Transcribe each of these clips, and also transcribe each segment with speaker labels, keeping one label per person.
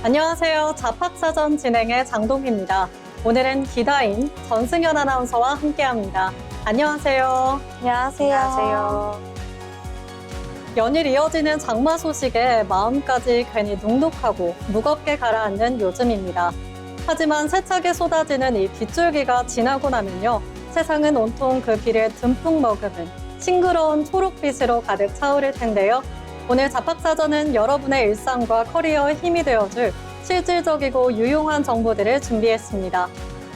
Speaker 1: 안녕하세요. 잡학사전 진행의 장동희입니다. 오늘은 기다인 전승현 아나운서와 함께합니다. 안녕하세요.
Speaker 2: 안녕하세요.
Speaker 1: 연일 이어지는 장마 소식에 마음까지 괜히 눅눅하고 무겁게 가라앉는 요즘입니다. 하지만 세차게 쏟아지는 이 빗줄기가 지나고 나면요. 세상은 온통 그 비를 듬뿍 머금은 싱그러운 초록빛으로 가득 차오를 텐데요. 오늘 잡학사전은 여러분의 일상과 커리어에 힘이 되어줄 실질적이고 유용한 정보들을 준비했습니다.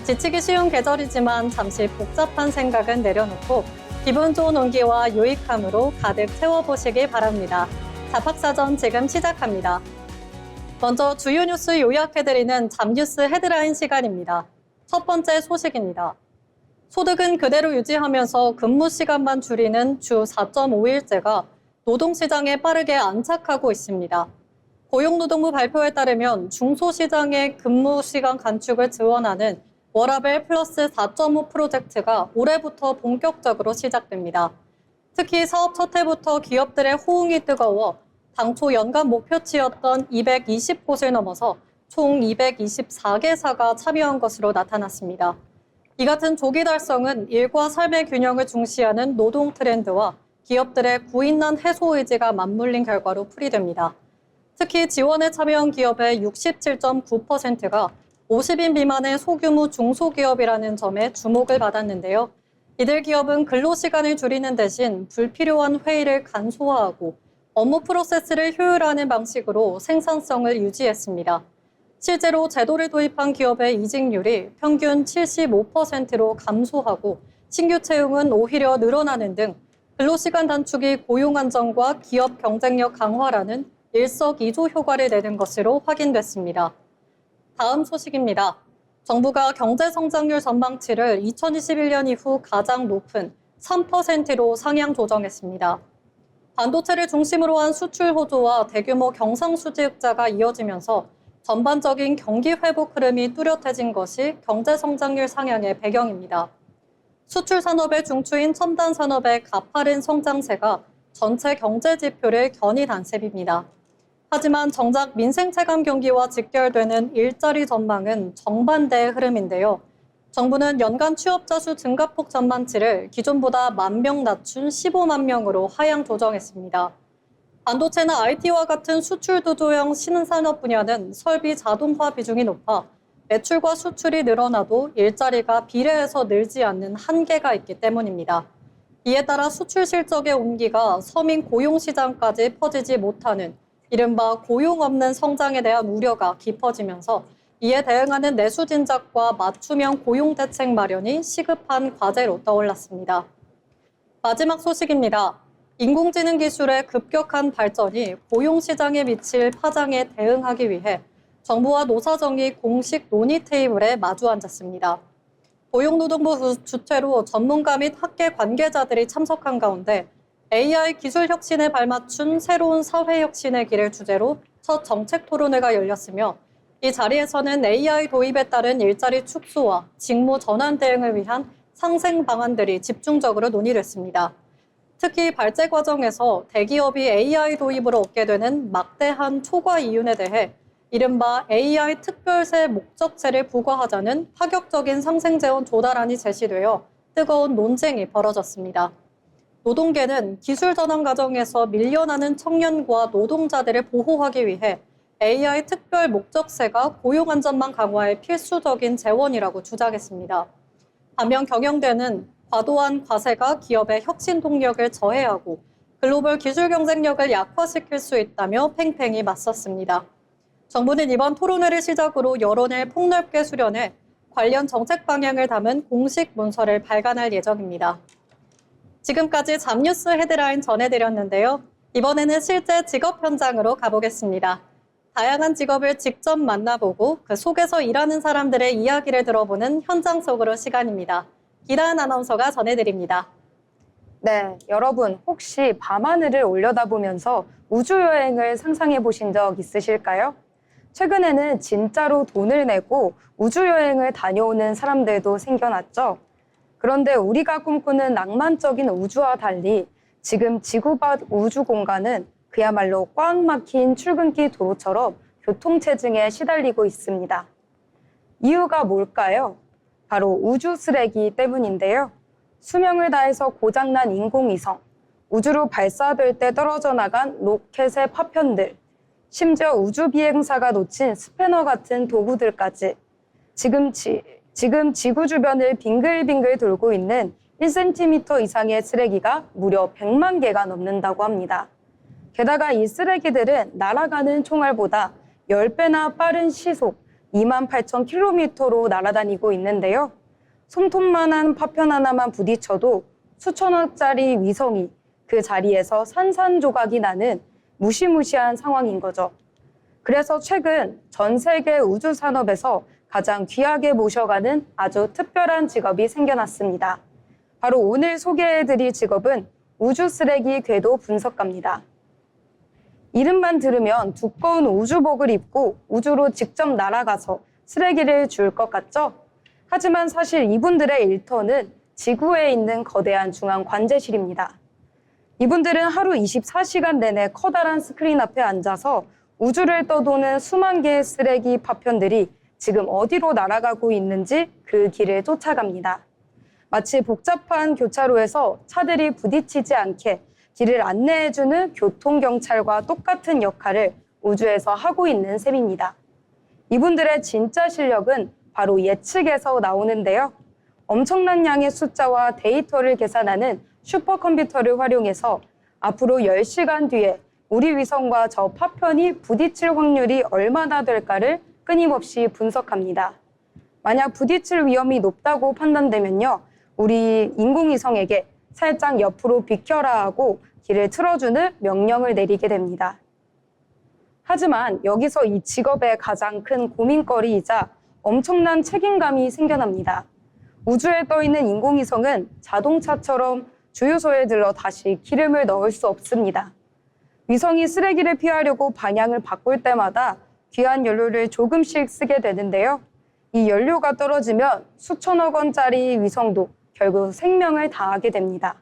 Speaker 1: 지치기 쉬운 계절이지만 잠시 복잡한 생각은 내려놓고 기분 좋은 온기와 유익함으로 가득 채워보시기 바랍니다. 잡학사전 지금 시작합니다. 먼저 주요 뉴스 요약해드리는 잡뉴스 헤드라인 시간입니다. 첫 번째 소식입니다. 소득은 그대로 유지하면서 근무 시간만 줄이는 주 4.5일제가 노동시장에 빠르게 안착하고 있습니다. 고용노동부 발표에 따르면 중소시장의 근무시간 단축을 지원하는 워라밸 플러스 4.5 프로젝트가 올해부터 본격적으로 시작됩니다. 특히 사업 첫 해부터 기업들의 호응이 뜨거워 당초 연간 목표치였던 220곳을 넘어서 총 224개사가 참여한 것으로 나타났습니다. 이 같은 조기 달성은 일과 삶의 균형을 중시하는 노동 트렌드와 기업들의 구인난 해소 의지가 맞물린 결과로 풀이됩니다. 특히 지원에 참여한 기업의 67.9%가 50인 미만의 소규모 중소기업이라는 점에 주목을 받았는데요. 이들 기업은 근로시간을 줄이는 대신 불필요한 회의를 간소화하고 업무 프로세스를 효율화하는 방식으로 생산성을 유지했습니다. 실제로 제도를 도입한 기업의 이직률이 평균 75%로 감소하고 신규 채용은 오히려 늘어나는 등 근로시간 단축이 고용 안정과 기업 경쟁력 강화라는 일석이조 효과를 내는 것으로 확인됐습니다. 다음 소식입니다. 정부가 경제 성장률 전망치를 2021년 이후 가장 높은 3%로 상향 조정했습니다. 반도체를 중심으로 한 수출 호조와 대규모 경상수지 흑자가 이어지면서 전반적인 경기 회복 흐름이 뚜렷해진 것이 경제 성장률 상향의 배경입니다. 수출 산업의 중추인 첨단 산업의 가파른 성장세가 전체 경제 지표를 견인 단셈입니다. 하지만 정작 민생 체감 경기와 직결되는 일자리 전망은 정반대의 흐름인데요. 정부는 연간 취업자 수 증가폭 전망치를 기존보다 10,000명 낮춘 15만 명으로 하향 조정했습니다. 반도체나 IT와 같은 수출 두조형 신산업 분야는 설비 자동화 비중이 높아 매출과 수출이 늘어나도 일자리가 비례해서 늘지 않는 한계가 있기 때문입니다. 이에 따라 수출 실적의 온기가 서민 고용 시장까지 퍼지지 못하는 이른바 고용 없는 성장에 대한 우려가 깊어지면서 이에 대응하는 내수 진작과 맞춤형 고용 대책 마련이 시급한 과제로 떠올랐습니다. 마지막 소식입니다. 인공지능 기술의 급격한 발전이 고용 시장에 미칠 파장에 대응하기 위해 정부와 노사정이 공식 논의 테이블에 마주 앉았습니다. 고용노동부 주최로 전문가 및 학계 관계자들이 참석한 가운데 AI 기술 혁신에 발맞춘 새로운 사회 혁신의 길을 주제로 첫 정책 토론회가 열렸으며 이 자리에서는 AI 도입에 따른 일자리 축소와 직무 전환 대응을 위한 상생 방안들이 집중적으로 논의됐습니다. 특히 발제 과정에서 대기업이 AI 도입으로 얻게 되는 막대한 초과 이윤에 대해 이른바 AI 특별세 목적세를 부과하자는 파격적인 상생재원 조달안이 제시되어 뜨거운 논쟁이 벌어졌습니다. 노동계는 기술 전환 과정에서 밀려나는 청년과 노동자들을 보호하기 위해 AI 특별 목적세가 고용 안전망 강화의 필수적인 재원이라고 주장했습니다. 반면 경영대는 과도한 과세가 기업의 혁신 동력을 저해하고 글로벌 기술 경쟁력을 약화시킬 수 있다며 팽팽히 맞섰습니다. 정부는 이번 토론회를 시작으로 여론을 폭넓게 수련해 관련 정책 방향을 담은 공식 문서를 발간할 예정입니다. 지금까지 잡뉴스 헤드라인 전해드렸는데요. 이번에는 실제 직업 현장으로 가보겠습니다. 다양한 직업을 직접 만나보고 그 속에서 일하는 사람들의 이야기를 들어보는 현장 속으로 시간입니다. 기다은 아나운서가 전해드립니다.
Speaker 2: 네, 여러분 혹시 밤하늘을 올려다보면서 우주여행을 상상해 보신 적 있으실까요? 최근에는 진짜로 돈을 내고 우주여행을 다녀오는 사람들도 생겨났죠. 그런데 우리가 꿈꾸는 낭만적인 우주와 달리 지금 지구 밖 우주 공간은 그야말로 꽉 막힌 출근길 도로처럼 교통체증에 시달리고 있습니다. 이유가 뭘까요? 바로 우주 쓰레기 때문인데요. 수명을 다해서 고장난 인공위성, 우주로 발사될 때 떨어져 나간 로켓의 파편들, 심지어 우주 비행사가 놓친 스패너 같은 도구들까지 지금 지구 주변을 빙글빙글 돌고 있는 1cm 이상의 쓰레기가 무려 100만 개가 넘는다고 합니다. 게다가 이 쓰레기들은 날아가는 총알보다 10배나 빠른 시속 28,000km로 날아다니고 있는데요. 손톱만한 파편 하나만 부딪혀도 수천억짜리 위성이 그 자리에서 산산조각이 나는 무시무시한 상황인 거죠. 그래서 최근 전 세계 우주 산업에서 가장 귀하게 모셔가는 아주 특별한 직업이 생겨났습니다. 바로 오늘 소개해드릴 직업은 우주 쓰레기 궤도 분석가입니다. 이름만 들으면 두꺼운 우주복을 입고 우주로 직접 날아가서 쓰레기를 줄 것 같죠? 하지만 사실 이분들의 일터는 지구에 있는 거대한 중앙 관제실입니다. 이분들은 하루 24시간 내내 커다란 스크린 앞에 앉아서 우주를 떠도는 수만 개의 쓰레기 파편들이 지금 어디로 날아가고 있는지 그 길을 쫓아갑니다. 마치 복잡한 교차로에서 차들이 부딪히지 않게 길을 안내해주는 교통경찰과 똑같은 역할을 우주에서 하고 있는 셈입니다. 이분들의 진짜 실력은 바로 예측에서 나오는데요. 엄청난 양의 숫자와 데이터를 계산하는 슈퍼컴퓨터를 활용해서 앞으로 10시간 뒤에 우리 위성과 저 파편이 부딪힐 확률이 얼마나 될까를 끊임없이 분석합니다. 만약 부딪힐 위험이 높다고 판단되면요, 우리 인공위성에게 살짝 옆으로 비켜라 하고 길을 틀어주는 명령을 내리게 됩니다. 하지만 여기서 이 직업의 가장 큰 고민거리이자 엄청난 책임감이 생겨납니다. 우주에 떠 있는 인공위성은 자동차처럼 주유소에 들러 다시 기름을 넣을 수 없습니다. 위성이 쓰레기를 피하려고 방향을 바꿀 때마다 귀한 연료를 조금씩 쓰게 되는데요. 이 연료가 떨어지면 수천억 원짜리 위성도 결국 생명을 다하게 됩니다.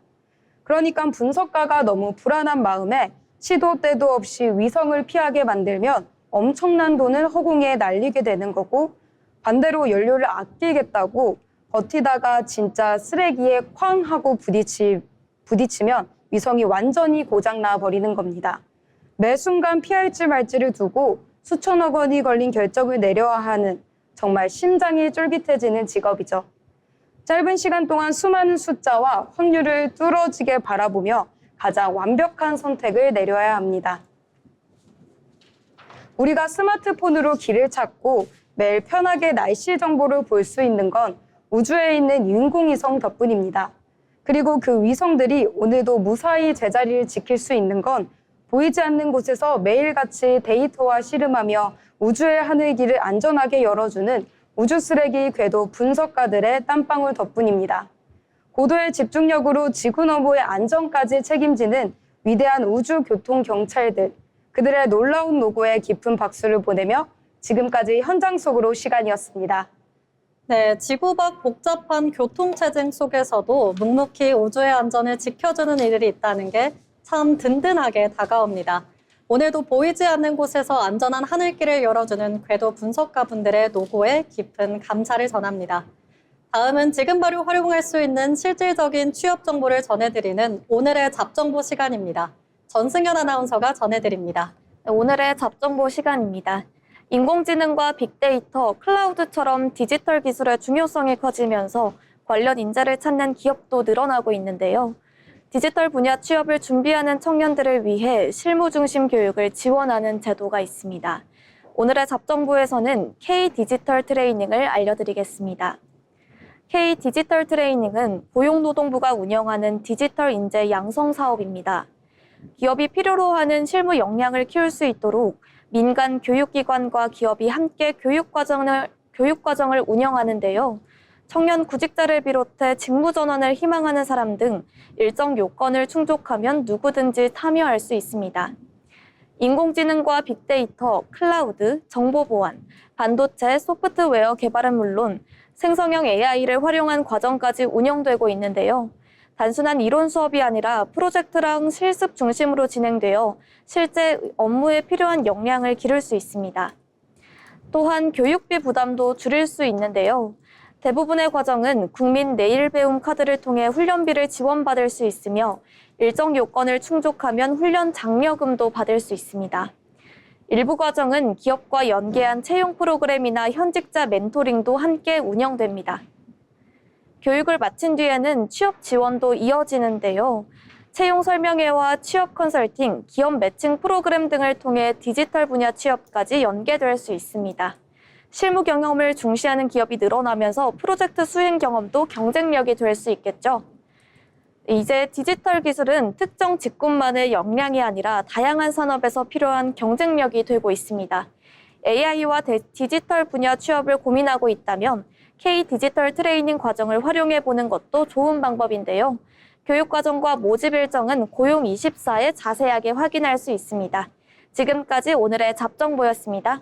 Speaker 2: 그러니까 분석가가 너무 불안한 마음에 시도 때도 없이 위성을 피하게 만들면 엄청난 돈을 허공에 날리게 되는 거고, 반대로 연료를 아끼겠다고 버티다가 진짜 쓰레기에 쾅 하고 부딪히면 위성이 완전히 고장나 버리는 겁니다. 매 순간 피할지 말지를 두고 수천억 원이 걸린 결정을 내려야 하는 정말 심장이 쫄깃해지는 직업이죠. 짧은 시간 동안 수많은 숫자와 확률을 뚫어지게 바라보며 가장 완벽한 선택을 내려야 합니다. 우리가 스마트폰으로 길을 찾고 매일 편하게 날씨 정보를 볼 수 있는 건 우주에 있는 인공위성 덕분입니다. 그리고 그 위성들이 오늘도 무사히 제자리를 지킬 수 있는 건 보이지 않는 곳에서 매일같이 데이터와 씨름하며 우주의 하늘길을 안전하게 열어주는 우주 쓰레기 궤도 분석가들의 땀방울 덕분입니다. 고도의 집중력으로 지구 너머의 안전까지 책임지는 위대한 우주 교통 경찰들, 그들의 놀라운 노고에 깊은 박수를 보내며 지금까지 현장 속으로 시간이었습니다.
Speaker 1: 네, 지구 밖 복잡한 교통체증 속에서도 묵묵히 우주의 안전을 지켜주는 이들이 있다는 게 참 든든하게 다가옵니다. 오늘도 보이지 않는 곳에서 안전한 하늘길을 열어주는 궤도 분석가분들의 노고에 깊은 감사를 전합니다. 다음은 지금 바로 활용할 수 있는 실질적인 취업 정보를 전해드리는 오늘의 잡정보 시간입니다. 전승현 아나운서가 전해드립니다.
Speaker 3: 오늘의 잡정보 시간입니다. 인공지능과 빅데이터, 클라우드처럼 디지털 기술의 중요성이 커지면서 관련 인재를 찾는 기업도 늘어나고 있는데요. 디지털 분야 취업을 준비하는 청년들을 위해 실무 중심 교육을 지원하는 제도가 있습니다. 오늘의 잡정부에서는 K-디지털 트레이닝을 알려드리겠습니다. K-디지털 트레이닝은 고용노동부가 운영하는 디지털 인재 양성 사업입니다. 기업이 필요로 하는 실무 역량을 키울 수 있도록 민간 교육기관과 기업이 함께 교육과정을 운영하는데요. 청년 구직자를 비롯해 직무전환을 희망하는 사람 등 일정 요건을 충족하면 누구든지 참여할 수 있습니다. 인공지능과 빅데이터, 클라우드, 정보보안, 반도체, 소프트웨어 개발은 물론 생성형 AI를 활용한 과정까지 운영되고 있는데요. 단순한 이론 수업이 아니라 프로젝트랑 실습 중심으로 진행되어 실제 업무에 필요한 역량을 기를 수 있습니다. 또한 교육비 부담도 줄일 수 있는데요. 대부분의 과정은 국민 내일 배움 카드를 통해 훈련비를 지원받을 수 있으며 일정 요건을 충족하면 훈련 장려금도 받을 수 있습니다. 일부 과정은 기업과 연계한 채용 프로그램이나 현직자 멘토링도 함께 운영됩니다. 교육을 마친 뒤에는 취업 지원도 이어지는데요. 채용 설명회와 취업 컨설팅, 기업 매칭 프로그램 등을 통해 디지털 분야 취업까지 연계될 수 있습니다. 실무 경험을 중시하는 기업이 늘어나면서 프로젝트 수행 경험도 경쟁력이 될 수 있겠죠. 이제 디지털 기술은 특정 직군만의 역량이 아니라 다양한 산업에서 필요한 경쟁력이 되고 있습니다. AI와 디지털 분야 취업을 고민하고 있다면 K 디지털 트레이닝 과정을 활용해 보는 것도 좋은 방법인데요. 교육과정과 모집 일정은 고용24에 자세하게 확인할 수 있습니다. 지금까지 오늘의 잡정보였습니다.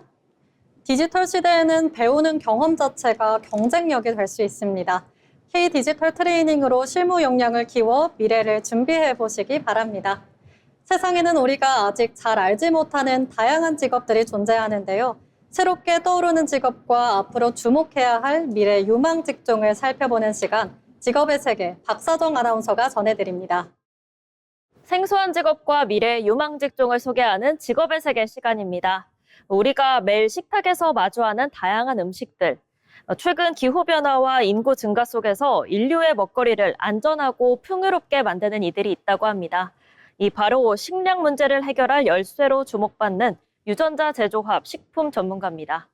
Speaker 1: 디지털 시대에는 배우는 경험 자체가 경쟁력이 될 수 있습니다. K 디지털 트레이닝으로 실무 역량을 키워 미래를 준비해 보시기 바랍니다. 세상에는 우리가 아직 잘 알지 못하는 다양한 직업들이 존재하는데요. 새롭게 떠오르는 직업과 앞으로 주목해야 할 미래 유망 직종을 살펴보는 시간, 직업의 세계 박사정 아나운서가 전해드립니다.
Speaker 4: 생소한 직업과 미래 유망 직종을 소개하는 직업의 세계 시간입니다. 우리가 매일 식탁에서 마주하는 다양한 음식들, 최근 기후변화와 인구 증가 속에서 인류의 먹거리를 안전하고 풍요롭게 만드는 이들이 있다고 합니다. 이 바로 식량 문제를 해결할 열쇠로 주목받는 유전자 제조합 식품 전문가입니다.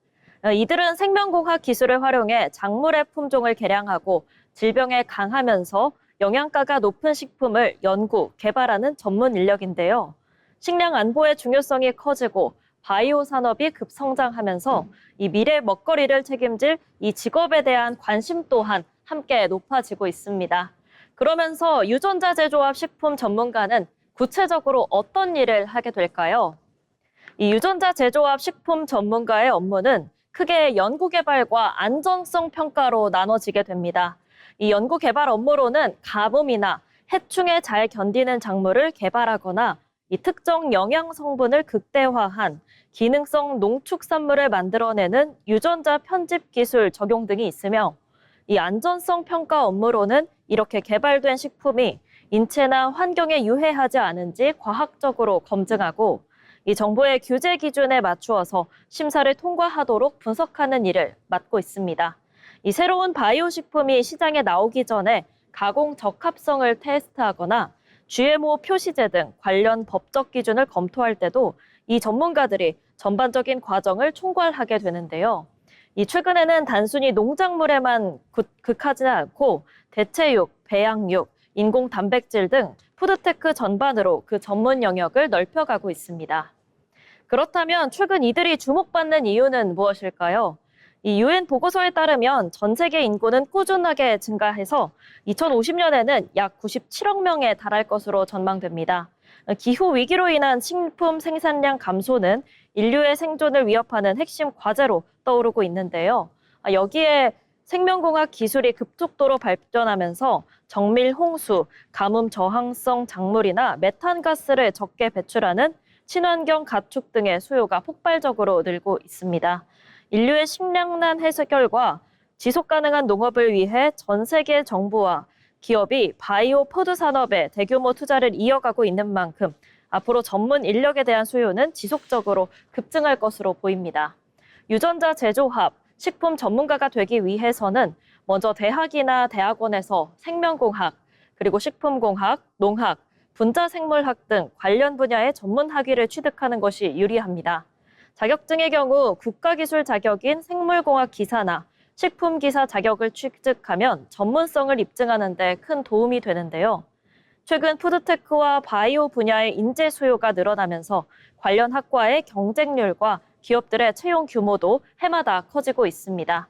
Speaker 4: 이들은 생명공학 기술을 활용해 작물의 품종을 개량하고 질병에 강하면서 영양가가 높은 식품을 연구, 개발하는 전문 인력인데요. 식량 안보의 중요성이 커지고 바이오 산업이 급성장하면서 이 미래 먹거리를 책임질 이 직업에 대한 관심 또한 함께 높아지고 있습니다. 그러면서 유전자 제조합 식품 전문가는 구체적으로 어떤 일을 하게 될까요? 이 유전자 제조합 식품 전문가의 업무는 크게 연구개발과 안전성 평가로 나눠지게 됩니다. 이 연구개발 업무로는 가뭄이나 해충에 잘 견디는 작물을 개발하거나 이 특정 영양 성분을 극대화한 기능성 농축산물을 만들어내는 유전자 편집 기술 적용 등이 있으며 이 안전성 평가 업무로는 이렇게 개발된 식품이 인체나 환경에 유해하지 않은지 과학적으로 검증하고 이 정부의 규제 기준에 맞추어서 심사를 통과하도록 분석하는 일을 맡고 있습니다. 이 새로운 바이오 식품이 시장에 나오기 전에 가공 적합성을 테스트하거나 GMO 표시제 등 관련 법적 기준을 검토할 때도 이 전문가들이 전반적인 과정을 총괄하게 되는데요. 이 최근에는 단순히 농작물에만 극하지 않고 대체육, 배양육, 인공 단백질 등 푸드테크 전반으로 그 전문 영역을 넓혀가고 있습니다. 그렇다면 최근 이들이 주목받는 이유는 무엇일까요? 이 UN 보고서에 따르면 전 세계 인구는 꾸준하게 증가해서 2050년에는 약 97억 명에 달할 것으로 전망됩니다. 기후 위기로 인한 식품 생산량 감소는 인류의 생존을 위협하는 핵심 과제로 떠오르고 있는데요. 여기에 생명공학 기술이 급속도로 발전하면서 정밀 홍수, 가뭄 저항성 작물이나 메탄가스를 적게 배출하는 친환경 가축 등의 수요가 폭발적으로 늘고 있습니다. 인류의 식량난 해결과 지속 가능한 농업을 위해 전 세계 정부와 기업이 바이오 푸드 산업에 대규모 투자를 이어가고 있는 만큼 앞으로 전문 인력에 대한 수요는 지속적으로 급증할 것으로 보입니다. 유전자 제조합, 식품 전문가가 되기 위해서는 먼저 대학이나 대학원에서 생명공학, 그리고 식품공학, 농학, 분자생물학 등 관련 분야의 전문 학위를 취득하는 것이 유리합니다. 자격증의 경우 국가기술 자격인 생물공학 기사나 식품기사 자격을 취득하면 전문성을 입증하는 데 큰 도움이 되는데요. 최근 푸드테크와 바이오 분야의 인재 수요가 늘어나면서 관련 학과의 경쟁률과 기업들의 채용 규모도 해마다 커지고 있습니다.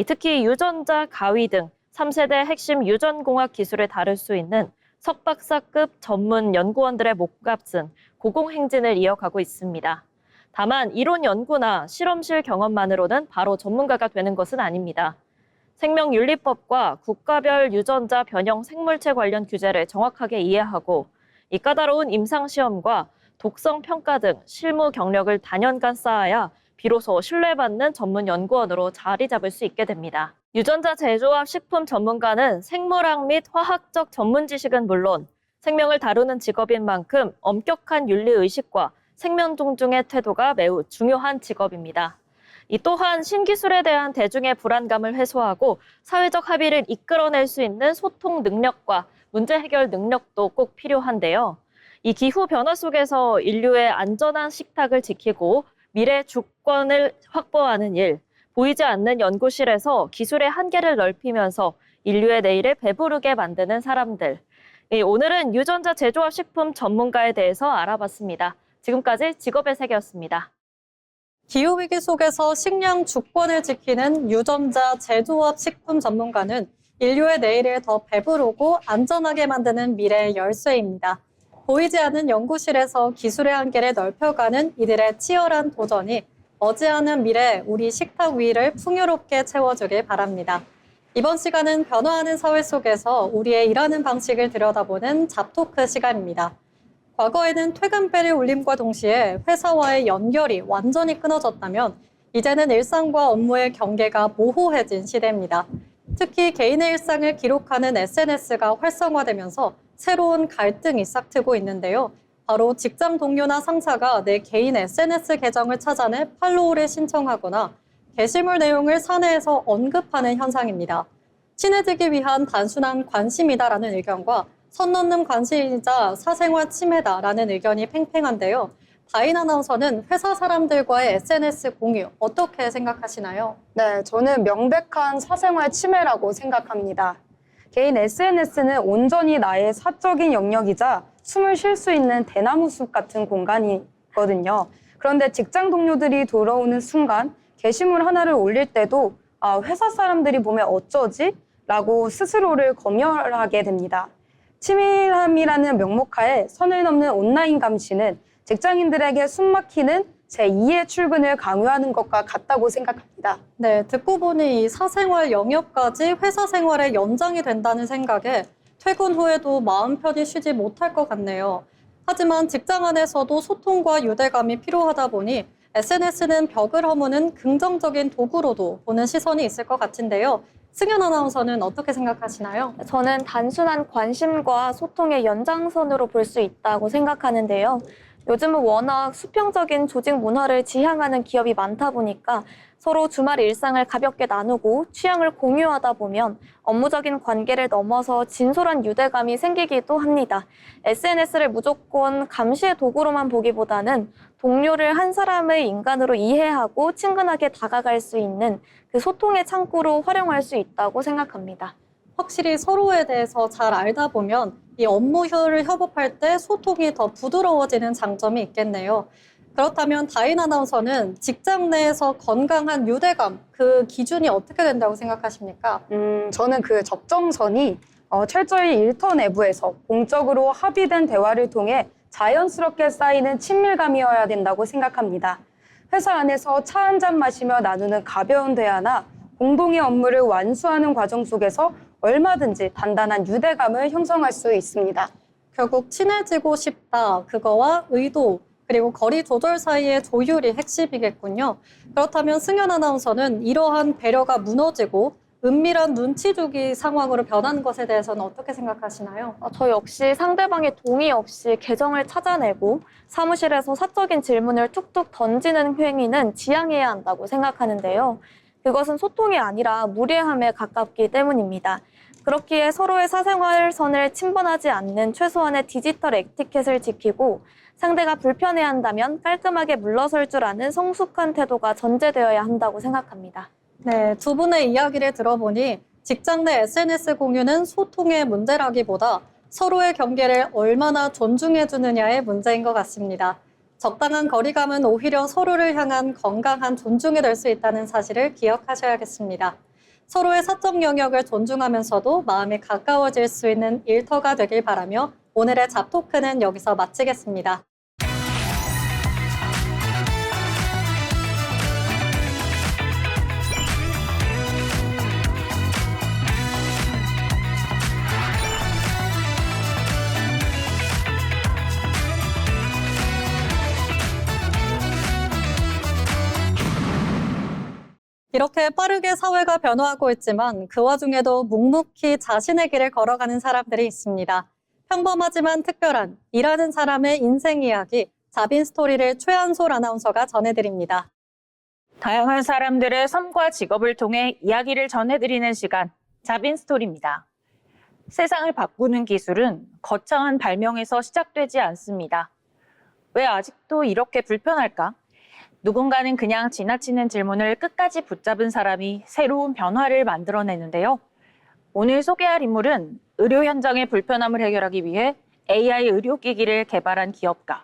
Speaker 4: 특히 유전자, 가위 등 3세대 핵심 유전공학 기술을 다룰 수 있는 석박사급 전문 연구원들의 몸값은 고공행진을 이어가고 있습니다. 다만 이론 연구나 실험실 경험만으로는 바로 전문가가 되는 것은 아닙니다. 생명윤리법과 국가별 유전자 변형 생물체 관련 규제를 정확하게 이해하고 이 까다로운 임상시험과 독성 평가 등 실무 경력을 다년간 쌓아야 비로소 신뢰받는 전문 연구원으로 자리 잡을 수 있게 됩니다. 유전자 제조업 식품 전문가는 생물학 및 화학적 전문 지식은 물론 생명을 다루는 직업인 만큼 엄격한 윤리의식과 생명 존중의 태도가 매우 중요한 직업입니다. 이 또한 신기술에 대한 대중의 불안감을 해소하고 사회적 합의를 이끌어낼 수 있는 소통 능력과 문제 해결 능력도 꼭 필요한데요. 이 기후 변화 속에서 인류의 안전한 식탁을 지키고 미래 주권을 확보하는 일, 보이지 않는 연구실에서 기술의 한계를 넓히면서 인류의 내일을 배부르게 만드는 사람들. 오늘은 유전자 제조업 식품 전문가에 대해서 알아봤습니다. 지금까지 직업의 세계였습니다.
Speaker 1: 기후위기 속에서 식량 주권을 지키는 유전자 제조업 식품 전문가는 인류의 내일을 더 배부르고 안전하게 만드는 미래의 열쇠입니다. 보이지 않는 연구실에서 기술의 한계를 넓혀가는 이들의 치열한 도전이 머지않은 미래 우리 식탁 위를 풍요롭게 채워주길 바랍니다. 이번 시간은 변화하는 사회 속에서 우리의 일하는 방식을 들여다보는 잡토크 시간입니다. 과거에는 퇴근벨의 울림과 동시에 회사와의 연결이 완전히 끊어졌다면 이제는 일상과 업무의 경계가 모호해진 시대입니다. 특히 개인의 일상을 기록하는 SNS가 활성화되면서 새로운 갈등이 싹트고 있는데요. 바로 직장 동료나 상사가 내 개인 SNS 계정을 찾아내 팔로우를 신청하거나 게시물 내용을 사내에서 언급하는 현상입니다. 친해지기 위한 단순한 관심이다라는 의견과 선 넘는 관심이자 사생활 침해다라는 의견이 팽팽한데요. 다인 아나운서는 회사 사람들과의 SNS 공유 어떻게 생각하시나요?
Speaker 2: 네, 저는 명백한 사생활 침해라고 생각합니다. 개인 SNS는 온전히 나의 사적인 영역이자 숨을 쉴 수 있는 대나무 숲 같은 공간이거든요. 그런데 직장 동료들이 돌아오는 순간 게시물 하나를 올릴 때도 회사 사람들이 보면 어쩌지? 라고 스스로를 검열하게 됩니다. 치밀함이라는 명목하에 선을 넘는 온라인 감시는 직장인들에게 숨막히는 제2의 출근을 강요하는 것과 같다고 생각합니다.
Speaker 1: 네, 듣고 보니 이 사생활 영역까지 회사 생활의 연장이 된다는 생각에 퇴근 후에도 마음 편히 쉬지 못할 것 같네요. 하지만 직장 안에서도 소통과 유대감이 필요하다 보니 SNS는 벽을 허무는 긍정적인 도구로도 보는 시선이 있을 것 같은데요. 승현 아나운서는 어떻게 생각하시나요?
Speaker 3: 저는 단순한 관심과 소통의 연장선으로 볼 수 있다고 생각하는데요. 요즘은 워낙 수평적인 조직 문화를 지향하는 기업이 많다 보니까 서로 주말 일상을 가볍게 나누고 취향을 공유하다 보면 업무적인 관계를 넘어서 진솔한 유대감이 생기기도 합니다. SNS를 무조건 감시의 도구로만 보기보다는 동료를 한 사람의 인간으로 이해하고 친근하게 다가갈 수 있는 그 소통의 창구로 활용할 수 있다고 생각합니다.
Speaker 1: 확실히 서로에 대해서 잘 알다 보면 이 업무 효율을 협업할 때 소통이 더 부드러워지는 장점이 있겠네요. 그렇다면 다인 아나운서는 직장 내에서 건강한 유대감, 그 기준이 어떻게 된다고 생각하십니까?
Speaker 2: 저는 그 적정선이 철저히 일터 내부에서 공적으로 합의된 대화를 통해 자연스럽게 쌓이는 친밀감이어야 된다고 생각합니다. 회사 안에서 차 한 잔 마시며 나누는 가벼운 대화나 공동의 업무를 완수하는 과정 속에서 얼마든지 단단한 유대감을 형성할 수 있습니다.
Speaker 1: 결국 친해지고 싶다, 그거와 의도, 그리고 거리 조절 사이의 조율이 핵심이겠군요. 그렇다면 승현 아나운서는 이러한 배려가 무너지고 은밀한 눈치 주기 상황으로 변하는 것에 대해서는 어떻게 생각하시나요?
Speaker 3: 저 역시 상대방의 동의 없이 계정을 찾아내고 사무실에서 사적인 질문을 툭툭 던지는 행위는 지양해야 한다고 생각하는데요. 그것은 소통이 아니라 무례함에 가깝기 때문입니다. 그렇기에 서로의 사생활선을 침범하지 않는 최소한의 디지털 에티켓을 지키고 상대가 불편해한다면 깔끔하게 물러설 줄 아는 성숙한 태도가 전제되어야 한다고 생각합니다.
Speaker 1: 네, 두 분의 이야기를 들어보니 직장 내 SNS 공유는 소통의 문제라기보다 서로의 경계를 얼마나 존중해주느냐의 문제인 것 같습니다. 적당한 거리감은 오히려 서로를 향한 건강한 존중이 될 수 있다는 사실을 기억하셔야겠습니다. 서로의 사적 영역을 존중하면서도 마음이 가까워질 수 있는 일터가 되길 바라며 오늘의 잡토크는 여기서 마치겠습니다. 이렇게 빠르게 사회가 변화하고 있지만 그 와중에도 묵묵히 자신의 길을 걸어가는 사람들이 있습니다. 평범하지만 특별한 일하는 사람의 인생 이야기, 자빈 스토리를 최한솔 아나운서가 전해드립니다.
Speaker 5: 다양한 사람들의 삶과 직업을 통해 이야기를 전해드리는 시간, 자빈 스토리입니다. 세상을 바꾸는 기술은 거창한 발명에서 시작되지 않습니다. 왜 아직도 이렇게 불편할까? 누군가는 그냥 지나치는 질문을 끝까지 붙잡은 사람이 새로운 변화를 만들어내는데요. 오늘 소개할 인물은 의료 현장의 불편함을 해결하기 위해 AI 의료기기를 개발한 기업가,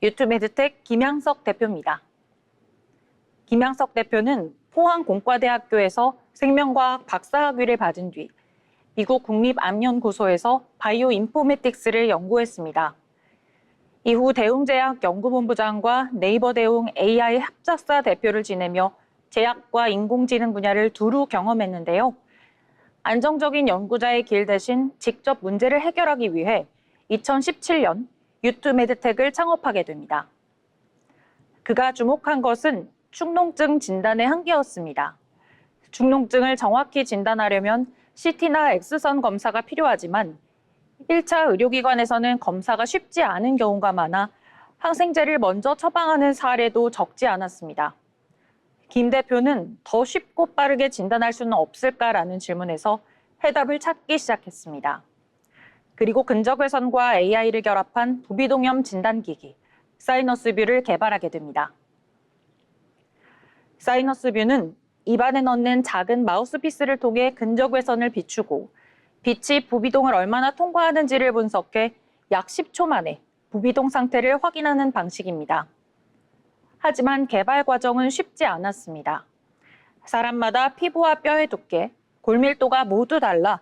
Speaker 5: 유투메드텍 김양석 대표입니다. 김양석 대표는 포항공과대학교에서 생명과학 박사학위를 받은 뒤 미국 국립암연구소에서 바이오 인포메틱스를 연구했습니다. 이후 대웅제약 연구본부장과 네이버 대웅 AI 합작사 대표를 지내며 제약과 인공지능 분야를 두루 경험했는데요. 안정적인 연구자의 길 대신 직접 문제를 해결하기 위해 2017년 유투메드텍을 창업하게 됩니다. 그가 주목한 것은 축농증 진단의 한계였습니다. 축농증을 정확히 진단하려면 CT나 X선 검사가 필요하지만 1차 의료기관에서는 검사가 쉽지 않은 경우가 많아 항생제를 먼저 처방하는 사례도 적지 않았습니다. 김 대표는 더 쉽고 빠르게 진단할 수는 없을까라는 질문에서 해답을 찾기 시작했습니다. 그리고 근적외선과 AI를 결합한 부비동염 진단기기, 사이너스뷰를 개발하게 됩니다. 사이너스뷰는 입안에 넣는 작은 마우스피스를 통해 근적외선을 비추고 빛이 부비동을 얼마나 통과하는지를 분석해 약 10초 만에 부비동 상태를 확인하는 방식입니다. 하지만 개발 과정은 쉽지 않았습니다. 사람마다 피부와 뼈의 두께, 골밀도가 모두 달라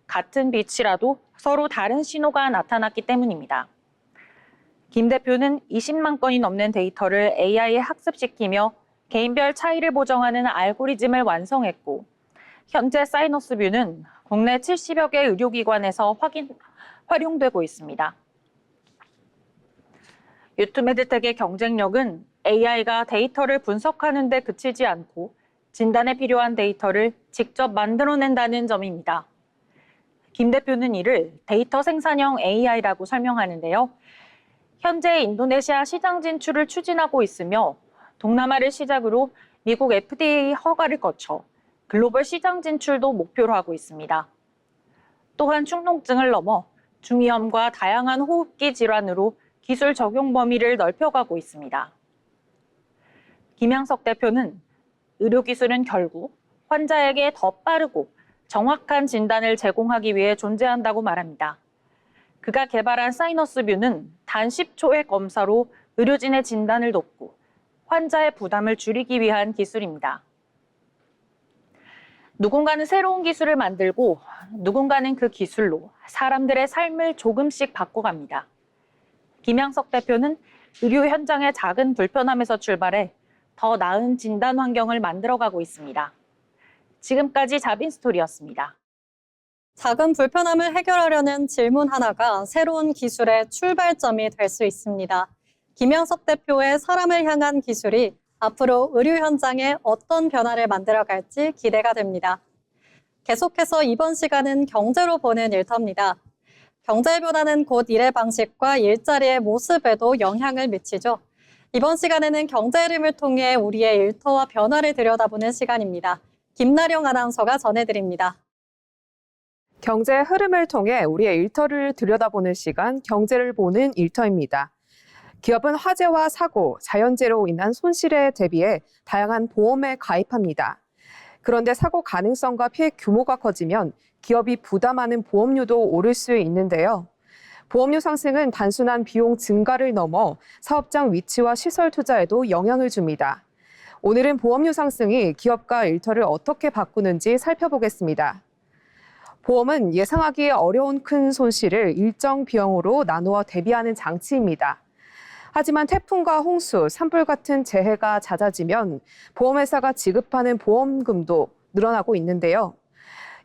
Speaker 5: 같은 빛이라도 서로 다른 신호가 나타났기 때문입니다. 김 대표는 20만 건이 넘는 데이터를 AI에 학습시키며 개인별 차이를 보정하는 알고리즘을 완성했고, 현재 사이너스뷰는 국내 70여 개 의료기관에서 활용되고 있습니다. 유투메드텍의 경쟁력은 AI가 데이터를 분석하는 데 그치지 않고 진단에 필요한 데이터를 직접 만들어낸다는 점입니다. 김 대표는 이를 데이터 생산형 AI라고 설명하는데요. 현재 인도네시아 시장 진출을 추진하고 있으며 동남아를 시작으로 미국 FDA 허가를 거쳐 글로벌 시장 진출도 목표로 하고 있습니다. 또한 축농증을 넘어 중이염과 다양한 호흡기 질환으로 기술 적용 범위를 넓혀가고 있습니다. 김양석 대표는 의료기술은 결국 환자에게 더 빠르고 정확한 진단을 제공하기 위해 존재한다고 말합니다. 그가 개발한 사이너스뷰는 단 10초의 검사로 의료진의 진단을 돕고 환자의 부담을 줄이기 위한 기술입니다. 누군가는 새로운 기술을 만들고 누군가는 그 기술로 사람들의 삶을 조금씩 바꿔갑니다. 김양석 대표는 의료 현장의 작은 불편함에서 출발해 더 나은 진단 환경을 만들어가고 있습니다. 지금까지 자빈 스토리였습니다.
Speaker 1: 작은 불편함을 해결하려는 질문 하나가 새로운 기술의 출발점이 될 수 있습니다. 김양석 대표의 사람을 향한 기술이 앞으로 의료 현장에 어떤 변화를 만들어갈지 기대가 됩니다. 계속해서 이번 시간은 경제로 보는 일터입니다. 경제의 변화는 곧 일의 방식과 일자리의 모습에도 영향을 미치죠. 이번 시간에는 경제 흐름을 통해 우리의 일터와 변화를 들여다보는 시간입니다. 김나령 아나운서가 전해드립니다.
Speaker 6: 경제 흐름을 통해 우리의 일터를 들여다보는 시간, 경제를 보는 일터입니다. 기업은 화재와 사고, 자연재해로 인한 손실에 대비해 다양한 보험에 가입합니다. 그런데 사고 가능성과 피해 규모가 커지면 기업이 부담하는 보험료도 오를 수 있는데요. 보험료 상승은 단순한 비용 증가를 넘어 사업장 위치와 시설 투자에도 영향을 줍니다. 오늘은 보험료 상승이 기업과 일터를 어떻게 바꾸는지 살펴보겠습니다. 보험은 예상하기 어려운 큰 손실을 일정 비용으로 나누어 대비하는 장치입니다. 하지만 태풍과 홍수, 산불 같은 재해가 잦아지면 보험회사가 지급하는 보험금도 늘어나고 있는데요.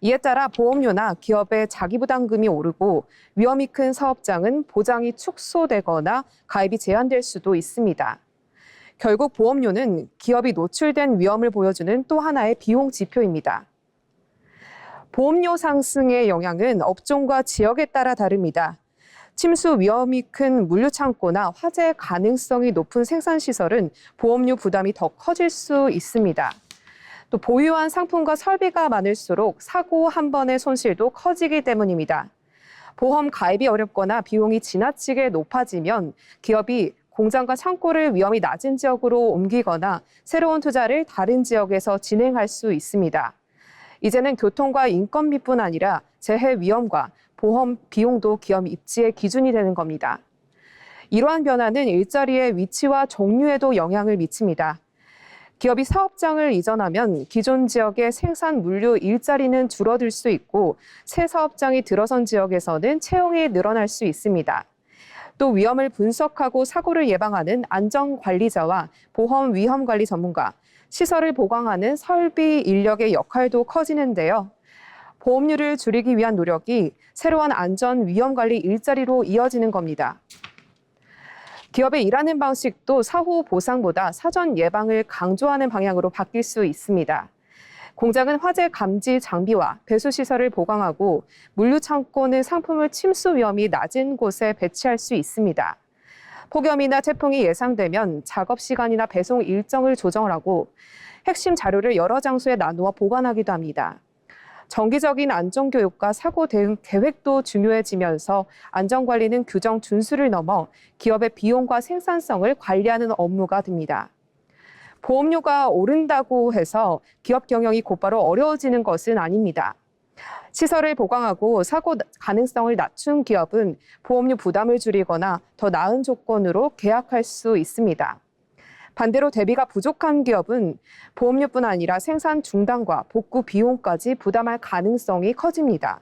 Speaker 6: 이에 따라 보험료나 기업의 자기부담금이 오르고 위험이 큰 사업장은 보장이 축소되거나 가입이 제한될 수도 있습니다. 결국 보험료는 기업이 노출된 위험을 보여주는 또 하나의 비용 지표입니다. 보험료 상승의 영향은 업종과 지역에 따라 다릅니다. 침수 위험이 큰 물류창고나 화재 가능성이 높은 생산시설은 보험료 부담이 더 커질 수 있습니다. 또 보유한 상품과 설비가 많을수록 사고 한 번의 손실도 커지기 때문입니다. 보험 가입이 어렵거나 비용이 지나치게 높아지면 기업이 공장과 창고를 위험이 낮은 지역으로 옮기거나 새로운 투자를 다른 지역에서 진행할 수 있습니다. 이제는 교통과 인건비뿐 아니라 재해 위험과 보험 비용도 기업 입지의 기준이 되는 겁니다. 이러한 변화는 일자리의 위치와 종류에도 영향을 미칩니다. 기업이 사업장을 이전하면 기존 지역의 생산 물류 일자리는 줄어들 수 있고 새 사업장이 들어선 지역에서는 채용이 늘어날 수 있습니다. 또 위험을 분석하고 사고를 예방하는 안전관리자와 보험 위험관리 전문가, 시설을 보강하는 설비 인력의 역할도 커지는데요. 보험료를 줄이기 위한 노력이 새로운 안전 위험관리 일자리로 이어지는 겁니다. 기업의 일하는 방식도 사후 보상보다 사전 예방을 강조하는 방향으로 바뀔 수 있습니다. 공장은 화재 감지 장비와 배수 시설을 보강하고 물류 창고는 상품을 침수 위험이 낮은 곳에 배치할 수 있습니다. 폭염이나 태풍이 예상되면 작업 시간이나 배송 일정을 조정하고 핵심 자료를 여러 장소에 나누어 보관하기도 합니다. 정기적인 안전교육과 사고 대응 계획도 중요해지면서 안전관리는 규정 준수를 넘어 기업의 비용과 생산성을 관리하는 업무가 됩니다. 보험료가 오른다고 해서 기업 경영이 곧바로 어려워지는 것은 아닙니다. 시설을 보강하고 사고 가능성을 낮춘 기업은 보험료 부담을 줄이거나 더 나은 조건으로 계약할 수 있습니다. 반대로 대비가 부족한 기업은 보험료뿐 아니라 생산 중단과 복구 비용까지 부담할 가능성이 커집니다.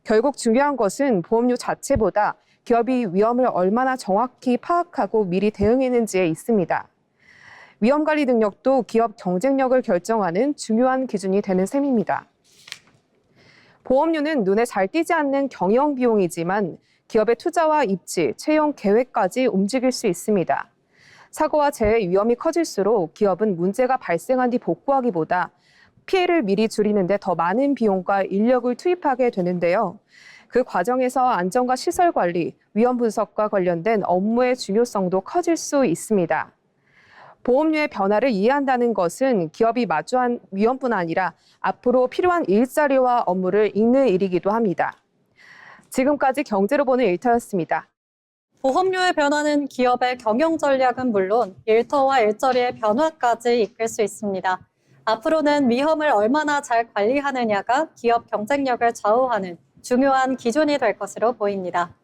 Speaker 6: 결국 중요한 것은 보험료 자체보다 기업이 위험을 얼마나 정확히 파악하고 미리 대응했는지에 있습니다. 위험관리 능력도 기업 경쟁력을 결정하는 중요한 기준이 되는 셈입니다. 보험료는 눈에 잘 띄지 않는 경영 비용이지만 기업의 투자와 입지, 채용 계획까지 움직일 수 있습니다. 사고와 재해 위험이 커질수록 기업은 문제가 발생한 뒤 복구하기보다 피해를 미리 줄이는 데 더 많은 비용과 인력을 투입하게 되는데요. 그 과정에서 안전과 시설 관리, 위험 분석과 관련된 업무의 중요성도 커질 수 있습니다. 보험료의 변화를 이해한다는 것은 기업이 마주한 위험뿐 아니라 앞으로 필요한 일자리와 업무를 잇는 일이기도 합니다. 지금까지 경제로 보는 일터였습니다.
Speaker 1: 보험료의 변화는 기업의 경영 전략은 물론 일터와 일자리의 변화까지 이끌 수 있습니다. 앞으로는 위험을 얼마나 잘 관리하느냐가 기업 경쟁력을 좌우하는 중요한 기준이 될 것으로 보입니다.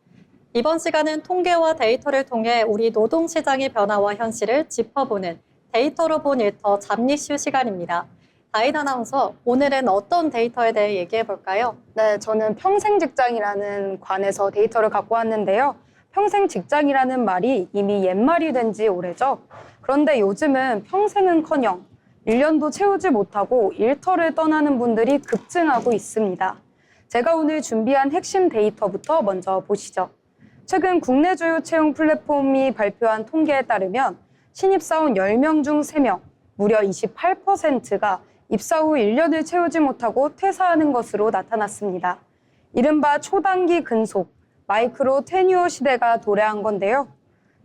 Speaker 1: 이번 시간은 통계와 데이터를 통해 우리 노동시장의 변화와 현실을 짚어보는 데이터로 본 일터 잡니슈 시간입니다. 다인 아나운서, 오늘은 어떤 데이터에 대해 얘기해 볼까요?
Speaker 2: 네, 저는 평생 직장이라는 관에서 데이터를 갖고 왔는데요. 평생 직장이라는 말이 이미 옛말이 된 지 오래죠. 그런데 요즘은 평생은커녕 1년도 채우지 못하고 일터를 떠나는 분들이 급증하고 있습니다. 제가 오늘 준비한 핵심 데이터부터 먼저 보시죠. 최근 국내 주요 채용 플랫폼이 발표한 통계에 따르면 신입사원 10명 중 3명, 무려 28%가 입사 후 1년을 채우지 못하고 퇴사하는 것으로 나타났습니다. 이른바 초단기 근속, 마이크로 테뉴어 시대가 도래한 건데요.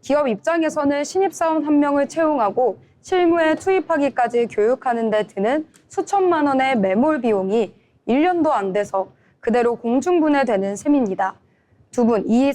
Speaker 2: 기업 입장에서는 신입사원 1명을 채용하고 실무에 투입하기까지 교육하는 데 드는 수천만 원의 매몰 비용이 1년도 안 돼서 그대로 공중분해되는 셈입니다. 두 분, 이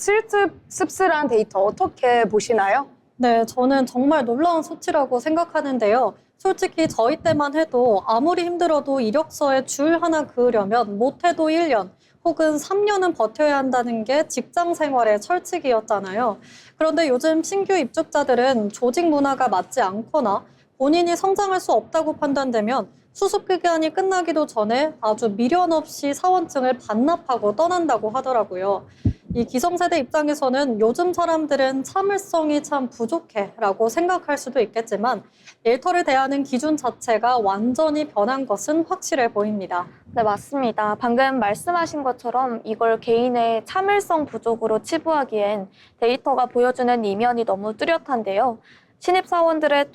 Speaker 2: 씁쓸한 데이터 어떻게 보시나요?
Speaker 1: 네, 저는 정말 놀라운 수치라고 생각하는데요. 솔직히 저희 때만 해도 아무리 힘들어도 이력서에 줄 하나 그으려면 못해도 1년 혹은 3년은 버텨야 한다는 게 직장 생활의 철칙이었잖아요. 그런데 요즘 신규 입직자들은 조직 문화가 맞지 않거나 본인이 성장할 수 없다고 판단되면 수습 기간이 끝나기도 전에 아주 미련 없이 사원증을 반납하고 떠난다고 하더라고요. 이 기성세대 입장에서는 요즘 사람들은 참을성이 참 부족해 라고 생각할 수도 있겠지만 일터를 대하는 기준 자체가 완전히 변한 것은 확실해 보입니다.
Speaker 3: 네, 맞습니다. 방금 말씀하신 것처럼 이걸 개인의 참을성 부족으로 치부하기엔 데이터가 보여주는 이면이 너무 뚜렷한데요. 신입사원들의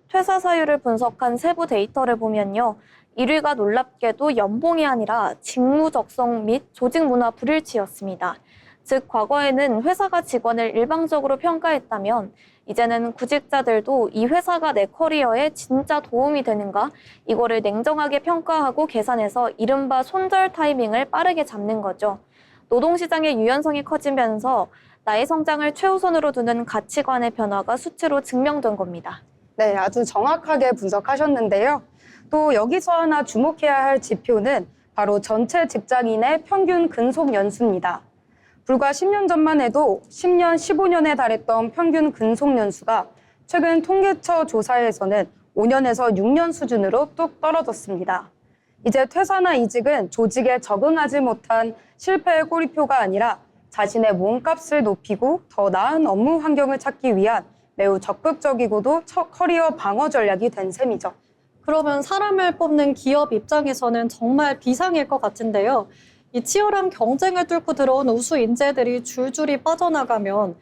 Speaker 3: 퇴사 사유를 분석한 세부 데이터를 보면요. 1위가 놀랍게도 연봉이 아니라 직무 적성 및 조직 문화 불일치였습니다. 즉, 과거에는 회사가 직원을 일방적으로 평가했다면 이제는 구직자들도 이 회사가 내 커리어에 진짜 도움이 되는가? 이거를 냉정하게 평가하고 계산해서 이른바 손절 타이밍을 빠르게 잡는 거죠. 노동시장의 유연성이 커지면서 나의 성장을 최우선으로 두는 가치관의 변화가 수치로 증명된 겁니다.
Speaker 2: 네, 아주 정확하게 분석하셨는데요. 또 여기서 하나 주목해야 할 지표는 바로 전체 직장인의 평균 근속 연수입니다. 불과 10년 전만 해도 10년, 15년에 달했던 평균 근속 연수가 최근 통계처 조사에서는 5년에서 6년 수준으로 뚝 떨어졌습니다. 이제 퇴사나 이직은 조직에 적응하지 못한 실패의 꼬리표가 아니라 자신의 몸값을 높이고 더 나은 업무 환경을 찾기 위한 매우 적극적이고도 커리어 방어 전략이 된 셈이죠.
Speaker 1: 그러면 사람을 뽑는 기업 입장에서는 정말 비상일 것 같은데요. 이 치열한 경쟁을 뚫고 들어온 우수 인재들이 줄줄이 빠져나가면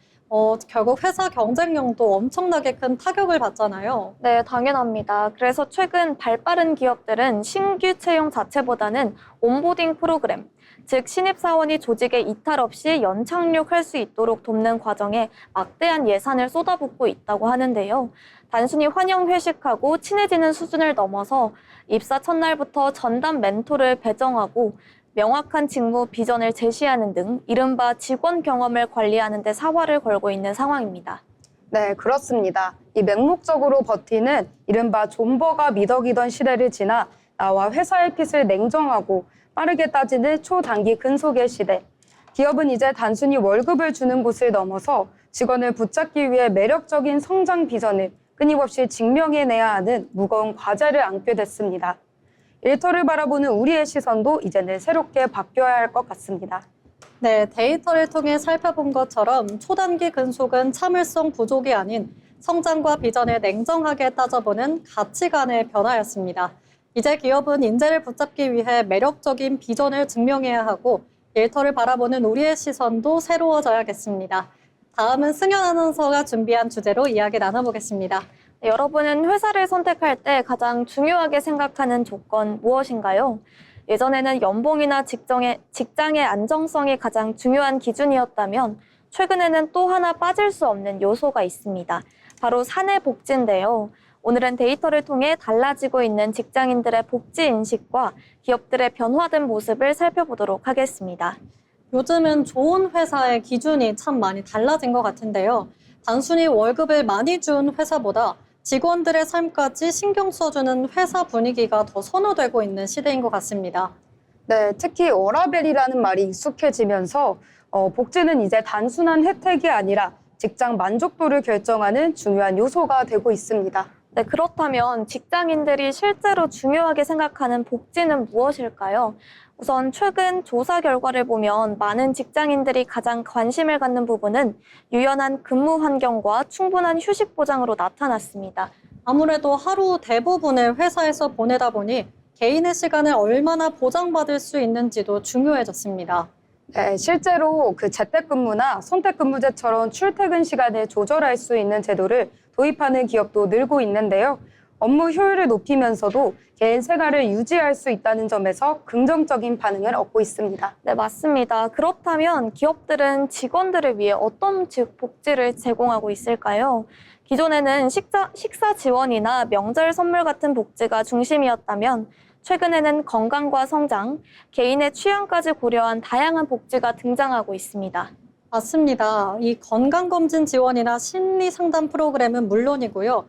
Speaker 1: 결국 회사 경쟁력도 엄청나게 큰 타격을 받잖아요.
Speaker 3: 네, 당연합니다. 그래서 최근 발빠른 기업들은 신규 채용 자체보다는 온보딩 프로그램, 즉 신입사원이 조직에 이탈 없이 연착륙할 수 있도록 돕는 과정에 막대한 예산을 쏟아붓고 있다고 하는데요. 단순히 환영 회식하고 친해지는 수준을 넘어서 입사 첫날부터 전담 멘토를 배정하고 명확한 직무 비전을 제시하는 등 이른바 직원 경험을 관리하는 데 사활을 걸고 있는 상황입니다.
Speaker 2: 네, 그렇습니다. 이 맹목적으로 버티는 이른바 존버가 미덕이던 시대를 지나 나와 회사의 핏을 냉정하고 빠르게 따지는 초단기 근속의 시대. 기업은 이제 단순히 월급을 주는 곳을 넘어서 직원을 붙잡기 위해 매력적인 성장 비전을 끊임없이 증명해내야 하는 무거운 과제를 안게 됐습니다. 일터를 바라보는 우리의 시선도 이제는 새롭게 바뀌어야 할 것 같습니다.
Speaker 1: 네, 데이터를 통해 살펴본 것처럼 초단기 근속은 참을성 부족이 아닌 성장과 비전을 냉정하게 따져보는 가치관의 변화였습니다. 이제 기업은 인재를 붙잡기 위해 매력적인 비전을 증명해야 하고 일터를 바라보는 우리의 시선도 새로워져야겠습니다. 다음은 승현 아나운서가 준비한 주제로 이야기 나눠보겠습니다.
Speaker 3: 네, 여러분은 회사를 선택할 때 가장 중요하게 생각하는 조건 무엇인가요? 예전에는 연봉이나 직장의 안정성이 가장 중요한 기준이었다면 최근에는 또 하나 빠질 수 없는 요소가 있습니다. 바로 사내 복지인데요. 오늘은 데이터를 통해 달라지고 있는 직장인들의 복지 인식과 기업들의 변화된 모습을 살펴보도록 하겠습니다.
Speaker 1: 요즘은 좋은 회사의 기준이 참 많이 달라진 것 같은데요. 단순히 월급을 많이 준 회사보다 직원들의 삶까지 신경 써주는 회사 분위기가 더 선호되고 있는 시대인 것 같습니다.
Speaker 2: 네, 특히 워라밸이라는 말이 익숙해지면서 복지는 이제 단순한 혜택이 아니라 직장 만족도를 결정하는 중요한 요소가 되고 있습니다.
Speaker 3: 네, 그렇다면 직장인들이 실제로 중요하게 생각하는 복지는 무엇일까요? 우선 최근 조사 결과를 보면 많은 직장인들이 가장 관심을 갖는 부분은 유연한 근무 환경과 충분한 휴식 보장으로 나타났습니다.
Speaker 1: 아무래도 하루 대부분을 회사에서 보내다 보니 개인의 시간을 얼마나 보장받을 수 있는지도 중요해졌습니다.
Speaker 2: 네, 실제로 그 재택근무나 선택근무제처럼 출퇴근 시간을 조절할 수 있는 제도를 도입하는 기업도 늘고 있는데요. 업무 효율을 높이면서도 개인 생활을 유지할 수 있다는 점에서 긍정적인 반응을 얻고 있습니다.
Speaker 3: 네, 맞습니다. 그렇다면 기업들은 직원들을 위해 어떤 복지를 제공하고 있을까요? 기존에는 식사 지원이나 명절 선물 같은 복지가 중심이었다면 최근에는 건강과 성장, 개인의 취향까지 고려한 다양한 복지가 등장하고 있습니다.
Speaker 1: 맞습니다. 이 건강검진 지원이나 심리상담 프로그램은 물론이고요.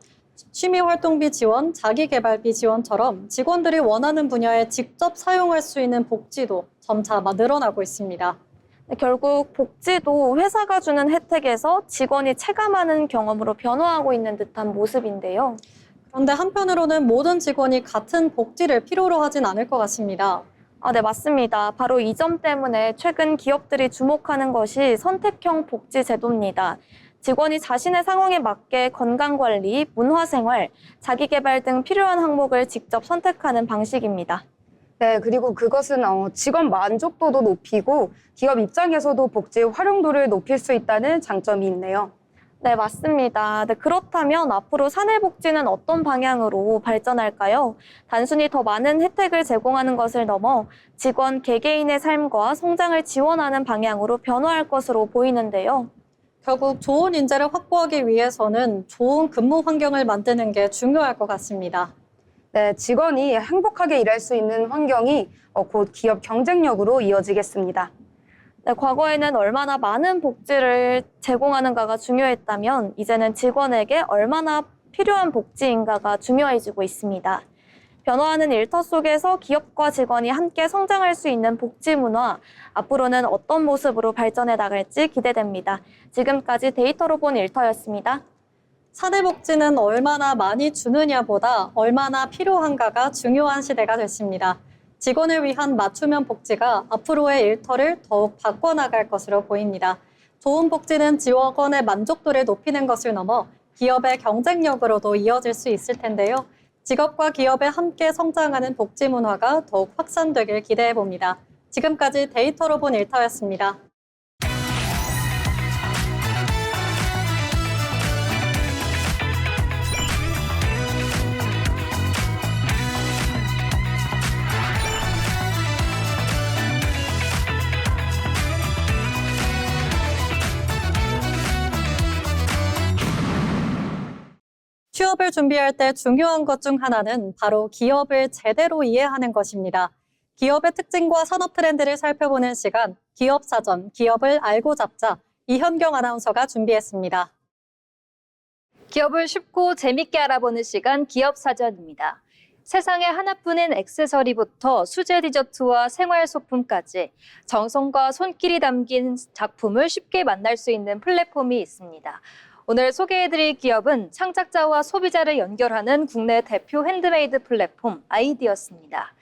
Speaker 1: 취미활동비 지원, 자기개발비 지원처럼 직원들이 원하는 분야에 직접 사용할 수 있는 복지도 점차 늘어나고 있습니다.
Speaker 3: 네, 결국 복지도 회사가 주는 혜택에서 직원이 체감하는 경험으로 변화하고 있는 듯한 모습인데요.
Speaker 1: 그런데 한편으로는 모든 직원이 같은 복지를 필요로 하진 않을 것 같습니다.
Speaker 3: 네, 맞습니다. 바로 이 점 때문에 최근 기업들이 주목하는 것이 선택형 복지 제도입니다. 직원이 자신의 상황에 맞게 건강관리, 문화생활, 자기개발 등 필요한 항목을 직접 선택하는 방식입니다.
Speaker 2: 네, 그리고 그것은 직원 만족도도 높이고 기업 입장에서도 복지의 활용도를 높일 수 있다는 장점이 있네요.
Speaker 3: 네, 맞습니다. 네, 그렇다면 앞으로 사내복지는 어떤 방향으로 발전할까요? 단순히 더 많은 혜택을 제공하는 것을 넘어 직원 개개인의 삶과 성장을 지원하는 방향으로 변화할 것으로 보이는데요.
Speaker 1: 결국 좋은 인재를 확보하기 위해서는 좋은 근무 환경을 만드는 게 중요할 것 같습니다.
Speaker 2: 네, 직원이 행복하게 일할 수 있는 환경이 곧 기업 경쟁력으로 이어지겠습니다.
Speaker 3: 네, 과거에는 얼마나 많은 복지를 제공하는가가 중요했다면 이제는 직원에게 얼마나 필요한 복지인가가 중요해지고 있습니다. 변화하는 일터 속에서 기업과 직원이 함께 성장할 수 있는 복지 문화, 앞으로는 어떤 모습으로 발전해 나갈지 기대됩니다. 지금까지 데이터로 본 일터였습니다.
Speaker 1: 사내복지는 얼마나 많이 주느냐보다 얼마나 필요한가가 중요한 시대가 됐습니다. 직원을 위한 맞춤형 복지가 앞으로의 일터를 더욱 바꿔나갈 것으로 보입니다. 좋은 복지는 직원의 만족도를 높이는 것을 넘어 기업의 경쟁력으로도 이어질 수 있을 텐데요. 직업과 기업에 함께 성장하는 복지 문화가 더욱 확산되길 기대해 봅니다. 지금까지 데이터로 본 일터였습니다. 취업을 준비할 때 중요한 것 중 하나는 바로 기업을 제대로 이해하는 것입니다. 기업의 특징과 산업 트렌드를 살펴보는 시간, 기업사전, 기업을 알고 잡자, 이현경 아나운서가 준비했습니다.
Speaker 7: 기업을 쉽고 재밌게 알아보는 시간 기업사전입니다. 세상에 하나뿐인 액세서리부터 수제 디저트와 생활소품까지 정성과 손길이 담긴 작품을 쉽게 만날 수 있는 플랫폼이 있습니다. 오늘 소개해드릴 기업은 창작자와 소비자를 연결하는 국내 대표 핸드메이드 플랫폼 아이디어스입니다.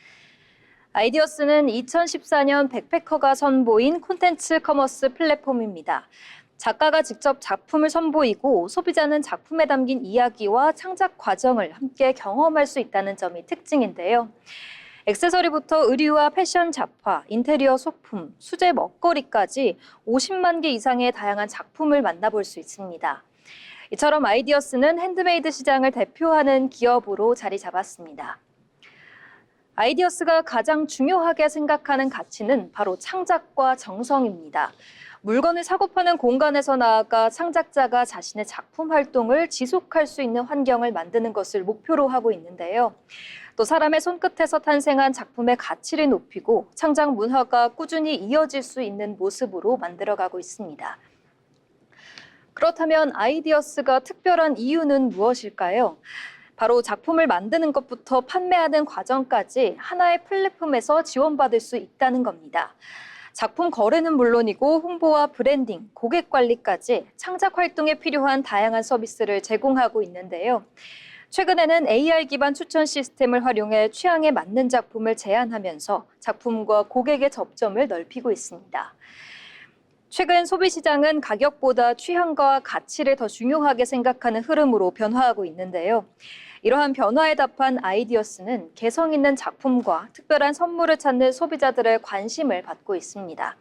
Speaker 7: 아이디어스는 2014년 백패커가 선보인 콘텐츠 커머스 플랫폼입니다. 작가가 직접 작품을 선보이고 소비자는 작품에 담긴 이야기와 창작 과정을 함께 경험할 수 있다는 점이 특징인데요. 액세서리부터 의류와 패션 잡화, 인테리어 소품, 수제 먹거리까지 50만 개 이상의 다양한 작품을 만나볼 수 있습니다. 이처럼 아이디어스는 핸드메이드 시장을 대표하는 기업으로 자리 잡았습니다. 아이디어스가 가장 중요하게 생각하는 가치는 바로 창작과 정성입니다. 물건을 사고 파는 공간에서 나아가 창작자가 자신의 작품 활동을 지속할 수 있는 환경을 만드는 것을 목표로 하고 있는데요. 또 사람의 손끝에서 탄생한 작품의 가치를 높이고 창작 문화가 꾸준히 이어질 수 있는 모습으로 만들어가고 있습니다. 그렇다면 아이디어스가 특별한 이유는 무엇일까요? 바로 작품을 만드는 것부터 판매하는 과정까지 하나의 플랫폼에서 지원받을 수 있다는 겁니다. 작품 거래는 물론이고 홍보와 브랜딩, 고객 관리까지 창작 활동에 필요한 다양한 서비스를 제공하고 있는데요. 최근에는 AR 기반 추천 시스템을 활용해 취향에 맞는 작품을 제안하면서 작품과 고객의 접점을 넓히고 있습니다. 최근 소비시장은 가격보다 취향과 가치를 더 중요하게 생각하는 흐름으로 변화하고 있는데요. 이러한 변화에 답한 아이디어스는 개성 있는 작품과 특별한 선물을 찾는 소비자들의 관심을 받고 있습니다.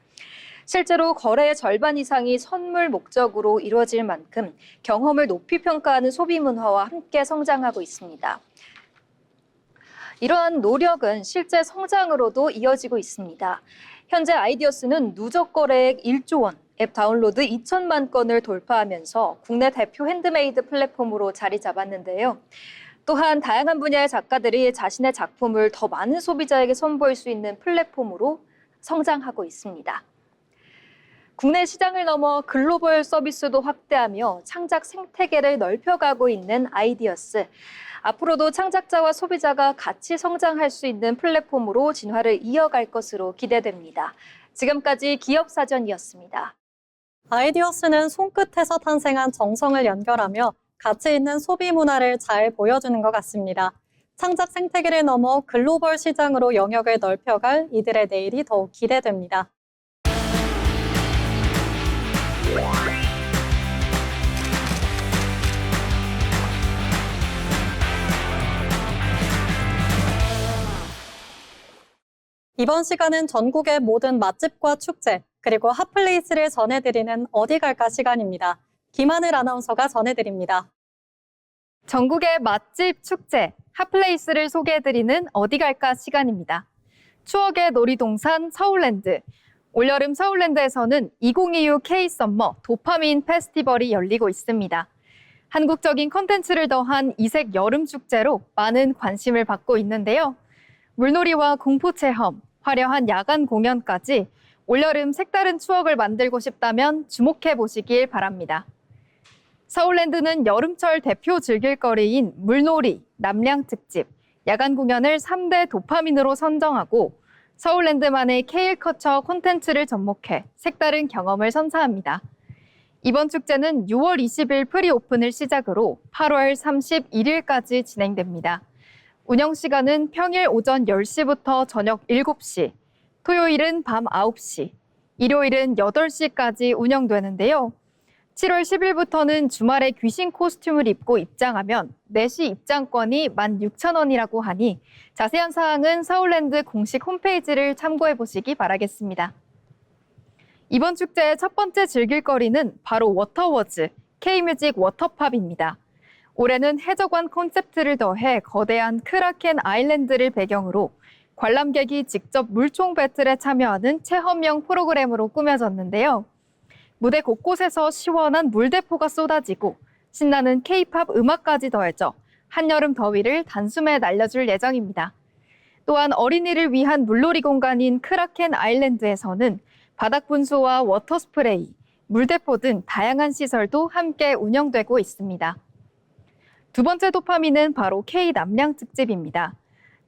Speaker 7: 실제로 거래의 절반 이상이 선물 목적으로 이루어질 만큼 경험을 높이 평가하는 소비 문화와 함께 성장하고 있습니다. 이러한 노력은 실제 성장으로도 이어지고 있습니다. 현재 아이디어스는 누적 거래액 1조 원, 앱 다운로드 2천만 건을 돌파하면서 국내 대표 핸드메이드 플랫폼으로 자리 잡았는데요. 또한 다양한 분야의 작가들이 자신의 작품을 더 많은 소비자에게 선보일 수 있는 플랫폼으로 성장하고 있습니다. 국내 시장을 넘어 글로벌 서비스도 확대하며 창작 생태계를 넓혀가고 있는 아이디어스. 앞으로도 창작자와 소비자가 같이 성장할 수 있는 플랫폼으로 진화를 이어갈 것으로 기대됩니다. 지금까지 기업사전이었습니다.
Speaker 1: 아이디어스는 손끝에서 탄생한 정성을 연결하며 가치 있는 소비 문화를 잘 보여주는 것 같습니다. 창작 생태계를 넘어 글로벌 시장으로 영역을 넓혀갈 이들의 내일이 더욱 기대됩니다. 이번 시간은 전국의 모든 맛집과 축제, 그리고 핫플레이스를 전해드리는 어디 갈까 시간입니다. 김하늘 아나운서가 전해드립니다.
Speaker 7: 전국의 맛집 축제, 핫플레이스를 소개해드리는 어디 갈까 시간입니다. 추억의 놀이동산 서울랜드. 올여름 서울랜드에서는 2022 K-썸머 도파민 페스티벌이 열리고 있습니다. 한국적인 컨텐츠를 더한 이색 여름 축제로 많은 관심을 받고 있는데요. 물놀이와 공포 체험, 화려한 야간 공연까지 올여름 색다른 추억을 만들고 싶다면 주목해 보시길 바랍니다. 서울랜드는 여름철 대표 즐길거리인 물놀이, 남량 특집, 야간 공연을 3대 도파민으로 선정하고 서울랜드만의 K컬처 콘텐츠를 접목해 색다른 경험을 선사합니다. 이번 축제는 6월 20일 프리오픈을 시작으로 8월 31일까지 진행됩니다. 운영 시간은 평일 오전 10시부터 저녁 7시, 토요일은 밤 9시, 일요일은 8시까지 운영되는데요. 7월 10일부터는 주말에 귀신 코스튬을 입고 입장하면 4시 입장권이 16,000원이라고 하니 자세한 사항은 서울랜드 공식 홈페이지를 참고해 보시기 바라겠습니다. 이번 축제의 첫 번째 즐길거리는 바로 워터워즈, K뮤직 워터팝입니다. 올해는 해적왕 콘셉트를 더해 거대한 크라켄 아일랜드를 배경으로 관람객이 직접 물총 배틀에 참여하는 체험형 프로그램으로 꾸며졌는데요. 무대 곳곳에서 시원한 물대포가 쏟아지고 신나는 K-팝 음악까지 더해져 한여름 더위를 단숨에 날려줄 예정입니다. 또한 어린이를 위한 물놀이 공간인 크라켄 아일랜드에서는 바닥 분수와 워터 스프레이, 물대포 등 다양한 시설도 함께 운영되고 있습니다. 두 번째 도파민은 바로 K 남량 특집입니다.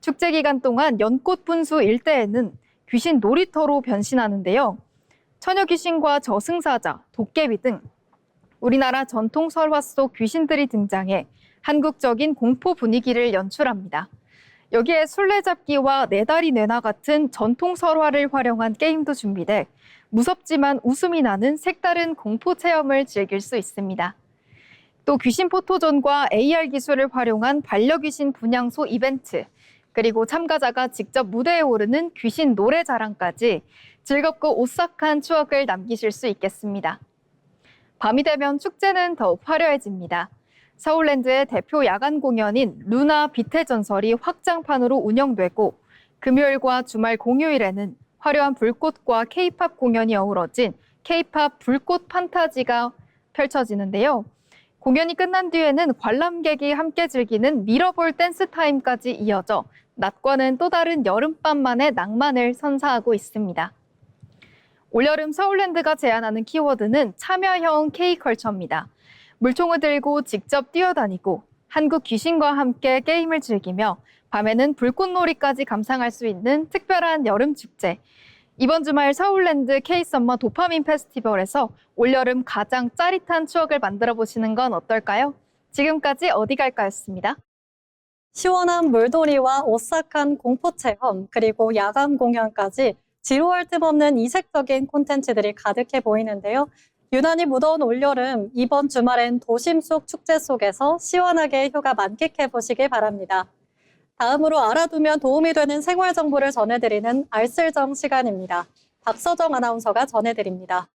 Speaker 7: 축제 기간 동안 연꽃 분수 일대에는 귀신 놀이터로 변신하는데요. 처녀 귀신과 저승사자, 도깨비 등 우리나라 전통 설화 속 귀신들이 등장해 한국적인 공포 분위기를 연출합니다. 여기에 술래잡기와 네 다리 뇌나 같은 전통 설화를 활용한 게임도 준비돼 무섭지만 웃음이 나는 색다른 공포 체험을 즐길 수 있습니다. 또 귀신 포토존과 AR 기술을 활용한 반려귀신 분향소 이벤트, 그리고 참가자가 직접 무대에 오르는 귀신 노래 자랑까지 즐겁고 오싹한 추억을 남기실 수 있겠습니다. 밤이 되면 축제는 더욱 화려해집니다. 서울랜드의 대표 야간 공연인 루나 빛의 전설이 확장판으로 운영되고 금요일과 주말 공휴일에는 화려한 불꽃과 K-팝 공연이 어우러진 K-팝 불꽃 판타지가 펼쳐지는데요. 공연이 끝난 뒤에는 관람객이 함께 즐기는 미러볼 댄스 타임까지 이어져 낮과는 또 다른 여름밤만의 낭만을 선사하고 있습니다. 올여름 서울랜드가 제안하는 키워드는 참여형 K컬처입니다. 물총을 들고 직접 뛰어다니고 한국 귀신과 함께 게임을 즐기며 밤에는 불꽃놀이까지 감상할 수 있는 특별한 여름 축제. 이번 주말 서울랜드 K-썸머 도파민 페스티벌에서 올여름 가장 짜릿한 추억을 만들어 보시는 건 어떨까요? 지금까지 어디 갈까였습니다.
Speaker 1: 시원한 물놀이와 오싹한 공포 체험, 그리고 야간 공연까지 지루할 틈 없는 이색적인 콘텐츠들이 가득해 보이는데요. 유난히 무더운 올여름, 이번 주말엔 도심 속 축제 속에서 시원하게 휴가 만끽해 보시길 바랍니다. 다음으로 알아두면 도움이 되는 생활 정보를 전해드리는 알쓸정 시간입니다. 박서정 아나운서가 전해드립니다.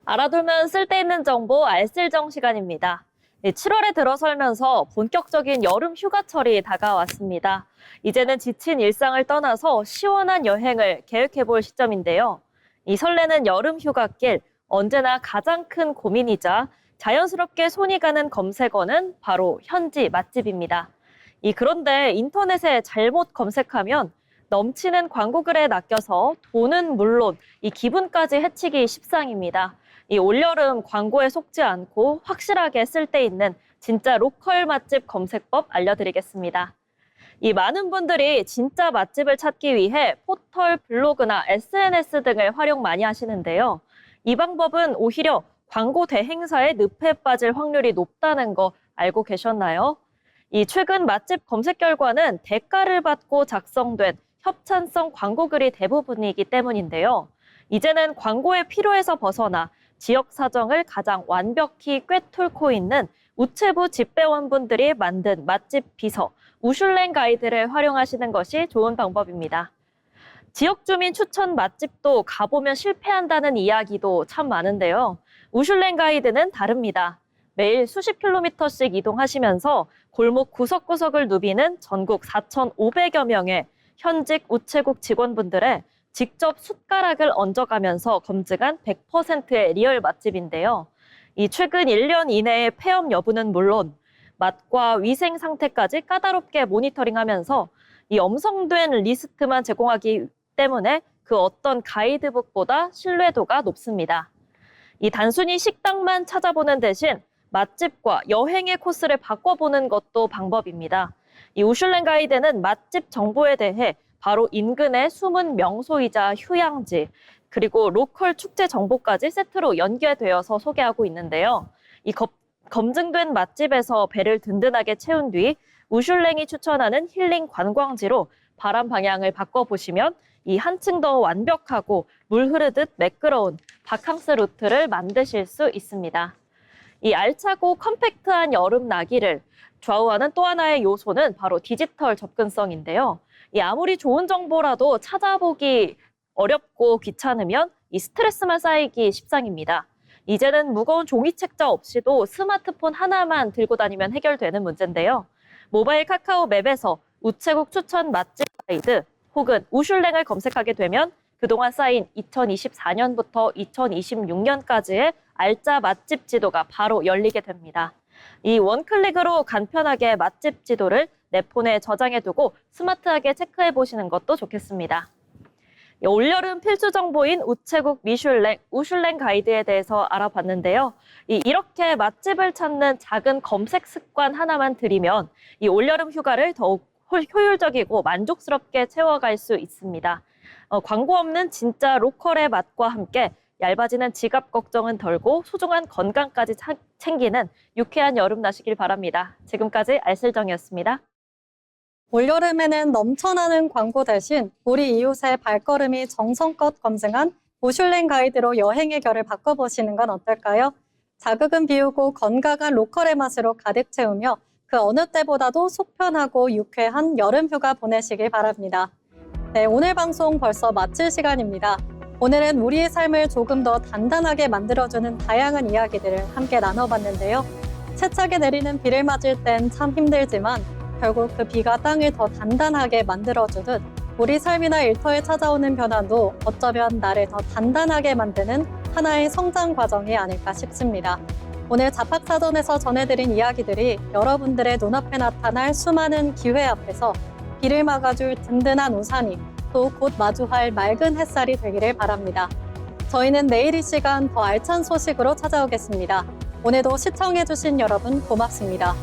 Speaker 4: 알아두면 쓸데있는 정보 알쓸정 시간입니다. 7월에 들어설면서 본격적인 여름 휴가철이 다가왔습니다. 이제는 지친 일상을 떠나서 시원한 여행을 계획해볼 시점인데요. 이 설레는 여름 휴가길, 언제나 가장 큰 고민이자 자연스럽게 손이 가는 검색어는 바로 현지 맛집입니다. 그런데 인터넷에 잘못 검색하면 넘치는 광고글에 낚여서 돈은 물론 이 기분까지 해치기 십상입니다. 올여름 광고에 속지 않고 확실하게 쓸데있는 진짜 로컬 맛집 검색법 알려드리겠습니다. 많은 분들이 진짜 맛집을 찾기 위해 포털, 블로그나 SNS 등을 활용 많이 하시는데요. 이 방법은 오히려 광고 대행사의 늪에 빠질 확률이 높다는 거 알고 계셨나요? 최근 맛집 검색 결과는 대가를 받고 작성된 협찬성 광고글이 대부분이기 때문인데요. 이제는 광고의 필요에서 벗어나 지역 사정을 가장 완벽히 꿰뚫고 있는 우체부 집배원분들이 만든 맛집 비서, 우슐랭 가이드를 활용하시는 것이 좋은 방법입니다. 지역 주민 추천 맛집도 가보면 실패한다는 이야기도 참 많은데요. 우슐랭 가이드는 다릅니다. 매일 수십 킬로미터씩 이동하시면서 골목 구석구석을 누비는 전국 4,500여 명의 현직 우체국 직원분들의 직접 숟가락을 얹어가면서 검증한 100%의 리얼 맛집인데요. 이 최근 1년 이내의 폐업 여부는 물론 맛과 위생 상태까지 까다롭게 모니터링하면서 이 엄성된 리스트만 제공하기 때문에 그 어떤 가이드북보다 신뢰도가 높습니다. 이 단순히 식당만 찾아보는 대신 맛집과 여행의 코스를 바꿔보는 것도 방법입니다. 이 우슐랭 가이드는 맛집 정보에 대해 바로 인근의 숨은 명소이자 휴양지, 그리고 로컬 축제 정보까지 세트로 연계되어서 소개하고 있는데요. 이 검증된 맛집에서 배를 든든하게 채운 뒤 우슐랭이 추천하는 힐링 관광지로 바람 방향을 바꿔보시면 이 한층 더 완벽하고 물 흐르듯 매끄러운 바캉스 루트를 만드실 수 있습니다. 이 알차고 컴팩트한 여름 나기를 좌우하는 또 하나의 요소는 바로 디지털 접근성인데요. 이 아무리 좋은 정보라도 찾아보기 어렵고 귀찮으면 이 스트레스만 쌓이기 십상입니다. 이제는 무거운 종이 책자 없이도 스마트폰 하나만 들고 다니면 해결되는 문제인데요. 모바일 카카오 맵에서 우체국 추천 맛집 가이드 혹은 우슐랭을 검색하게 되면 그동안 쌓인 2024년부터 2026년까지의 알짜 맛집 지도가 바로 열리게 됩니다. 이 원클릭으로 간편하게 맛집 지도를 내 폰에 저장해두고 스마트하게 체크해 보시는 것도 좋겠습니다. 올여름 필수 정보인 우체국 우슐랭 가이드에 대해서 알아봤는데요. 이렇게 맛집을 찾는 작은 검색 습관 하나만 들이면 이 올여름 휴가를 더욱 효율적이고 만족스럽게 채워갈 수 있습니다. 광고 없는 진짜 로컬의 맛과 함께 얇아지는 지갑 걱정은 덜고 소중한 건강까지 챙기는 유쾌한 여름 나시길 바랍니다. 지금까지 알쓸정이었습니다.
Speaker 1: 올여름에는 넘쳐나는 광고 대신 우리 이웃의 발걸음이 정성껏 검증한 우슐랭 가이드로 여행의 결을 바꿔보시는 건 어떨까요? 자극은 비우고 건강한 로컬의 맛으로 가득 채우며 그 어느 때보다도 속편하고 유쾌한 여름 휴가 보내시길 바랍니다. 네, 오늘 방송 벌써 마칠 시간입니다. 오늘은 우리의 삶을 조금 더 단단하게 만들어주는 다양한 이야기들을 함께 나눠봤는데요. 세차게 내리는 비를 맞을 땐 참 힘들지만 결국 그 비가 땅을 더 단단하게 만들어주듯 우리 삶이나 일터에 찾아오는 변화도 어쩌면 나를 더 단단하게 만드는 하나의 성장 과정이 아닐까 싶습니다. 오늘 잡학사전에서 전해드린 이야기들이 여러분들의 눈앞에 나타날 수많은 기회 앞에서 비를 막아줄 든든한 우산이 또 곧 마주할 맑은 햇살이 되기를 바랍니다. 저희는 내일 이 시간 더 알찬 소식으로 찾아오겠습니다. 오늘도 시청해주신 여러분 고맙습니다.